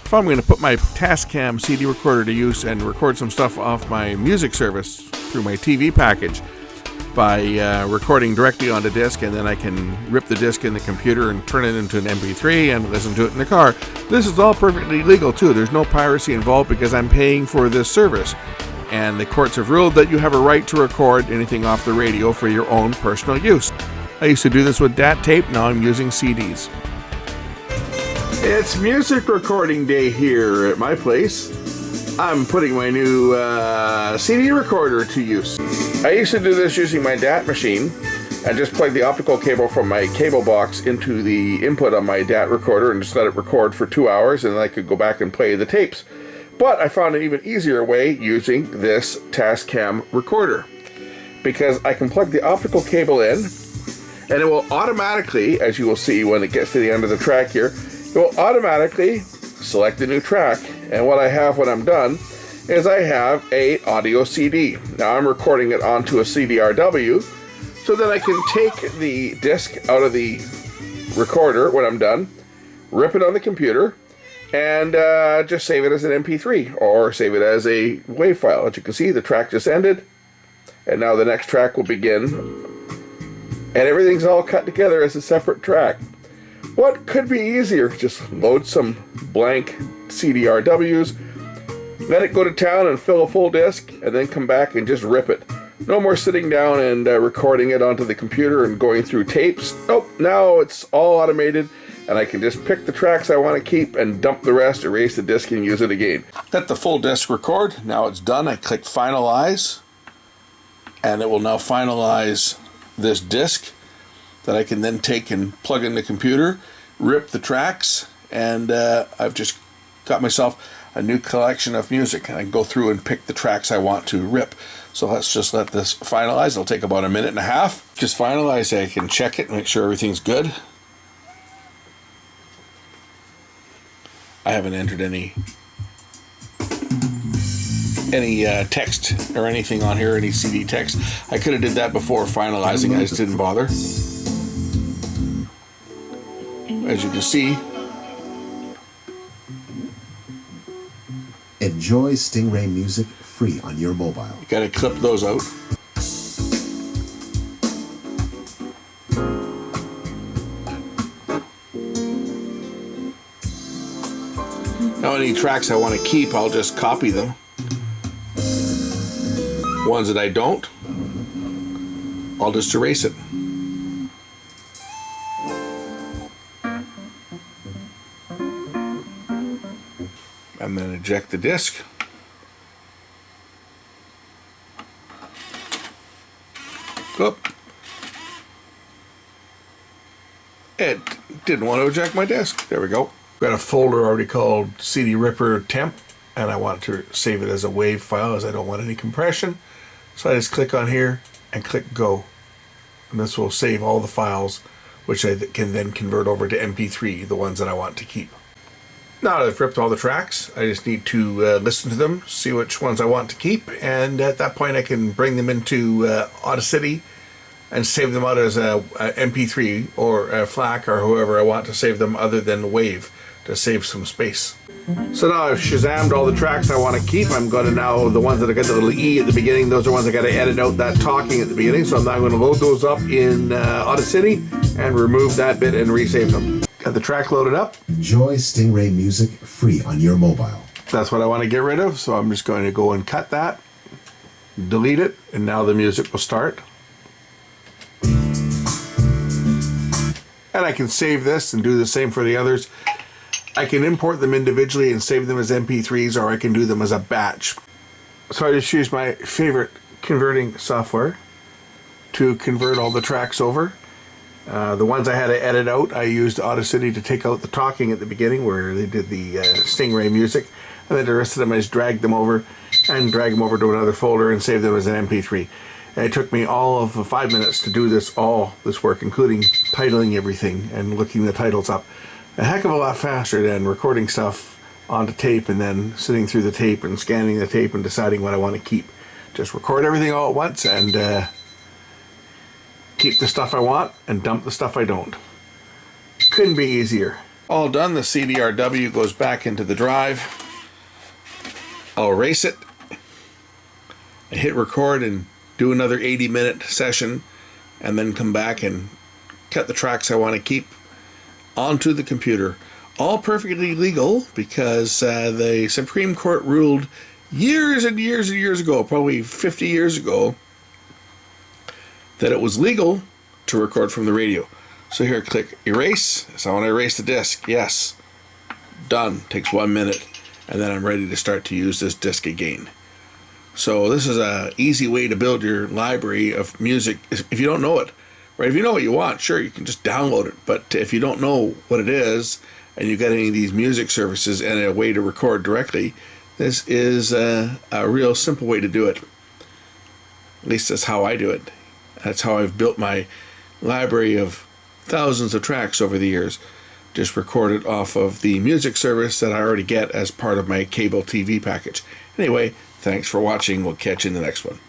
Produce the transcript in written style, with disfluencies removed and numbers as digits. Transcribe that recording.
If I'm going to put my Tascam CD recorder to use and record some stuff off my music service through my TV package by recording directly onto disc, and then I can rip the disc in the computer and turn it into an MP3 and listen to it in the car. This is all perfectly legal too. There's no piracy involved because I'm paying for this service. And the courts have ruled that you have a right to record anything off the radio for your own personal use. I used to do this with DAT tape, now I'm using CDs. It's music recording day here at my place. I'm putting my new CD recorder to use. I used to do this using my DAT machine and just plug the optical cable from my cable box into the input on my DAT recorder and just let it record for 2 hours, and then I could go back and play the tapes. But I found an even easier way using this Tascam recorder, because I can plug the optical cable in and it will automatically, as you will see when it gets to the end of the track here, it will automatically select a new track. And what I have when I'm done is I have a audio CD. Now I'm recording it onto a CDRW, so that I can take the disc out of the recorder when I'm done, rip it on the computer, and just save it as an MP3 or save it as a WAV file. As you can see, the track just ended, and now the next track will begin, and everything's all cut together as a separate track. What could be easier? Just load some blank CDRWs, let it go to town and fill a full disc, and then come back and just rip it. No more sitting down and recording it onto the computer and going through tapes. Nope, now it's all automated, and I can just pick the tracks I want to keep and dump the rest, erase the disc, and use it again. Let the full disc record. Now it's done. I click finalize, and it will now finalize this disc that I can then take and plug in the computer, rip the tracks, and I've just got myself a new collection of music, and I can go through and pick the tracks I want to rip. So let's just let this finalize. It'll take about 1.5 minutes. Just finalize, I can check it, make sure everything's good. I haven't entered any text or anything on here, any CD text. I could have did that before finalizing, I just didn't bother. As you can see, enjoy Stingray music free on your mobile. You gotta clip those out. Now any tracks I want to keep, I'll just copy them. Ones that I don't, I'll just erase it. And then eject the disc. Oop. It didn't want to eject my disc. There we go. Got a folder already called CD Ripper Temp, and I want to save it as a WAV file as I don't want any compression. So I just click on here and click Go. And this will save all the files, which I can then convert over to MP3, the ones that I want to keep. Now that I've ripped all the tracks, I just need to listen to them, see which ones I want to keep, and at that point I can bring them into Audio CD and save them out as a MP3 or a FLAC or however I want to save them other than WAV to save some space. So now I've Shazammed all the tracks I want to keep. I'm going to now, the ones that have got the little E at the beginning, those are ones I got to edit out that talking at the beginning. So I'm now going to load those up in Audio CD and remove that bit and resave them. Got the track loaded up. Enjoy Stingray music free on your mobile. That's what I want to get rid of, so I'm just going to go and cut that, delete it, and now the music will start. And I can save this and do the same for the others. I can import them individually and save them as MP3s, or I can do them as a batch. So I just use my favorite converting software to convert all the tracks over. The ones I had to edit out, I used Audio CD to take out the talking at the beginning where they did the Stingray music, and then the rest of them I just dragged them over and drag them over to another folder and save them as an MP3. And it took me all of 5 minutes to do this work, including titling everything and looking the titles up. A heck of a lot faster than recording stuff onto tape and then sitting through the tape and scanning the tape and deciding what I want to keep. Just record everything all at once and keep the stuff I want and dump the stuff I don't. Couldn't be easier. All done, the CDRW goes back into the drive. I'll erase it. I hit record and do another 80-minute session, and then come back and cut the tracks I want to keep onto the computer. All perfectly legal, because the Supreme Court ruled years and years and years ago, probably 50 years ago, that it was legal to record from the radio. So here, click erase. So I want to erase the disc. Yes. Done. Takes 1 minute. And then I'm ready to start to use this disc again. So this is an easy way to build your library of music. If you don't know it, right? If you know what you want, sure, you can just download it. But if you don't know what it is, and you've got any of these music services and a way to record directly, this is a real simple way to do it. At least that's how I do it. That's how I've built my library of thousands of tracks over the years. Just recorded off of the music service that I already get as part of my cable TV package. Anyway, thanks for watching. We'll catch you in the next one.